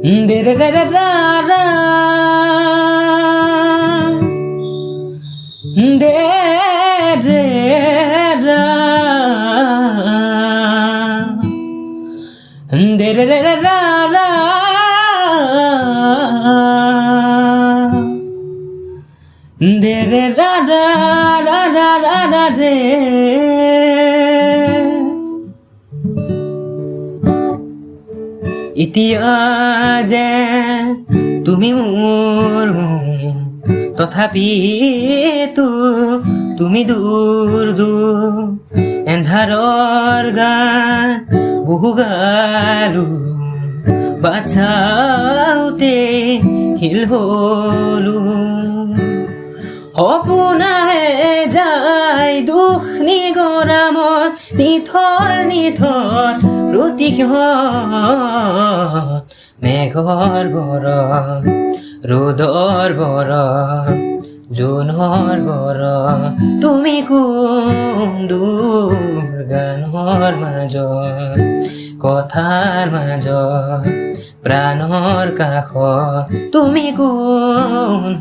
দে রে রে রে রা রা দে রে রা দে রে রে রে রা রা দে রে রা রা রা রা রা রা রে এতিয়া যে তুমি মোৰ তথাপিতো তুমি দূৰ দূৰ এন্ধাৰৰ গান বহু গালো বাচাওতে হিল হলো সপোনাহে যায় দুখ নিগৰামত নিথৰ নিথৰ প্ৰতিক্ষত মেঘৰ বৰণ ৰ'দৰ বৰণ জোনৰ বৰণ তুমি কোন দূৰ গানৰ মাজত কথাৰ মাজত প্ৰাণৰ কাষত তুমি কোন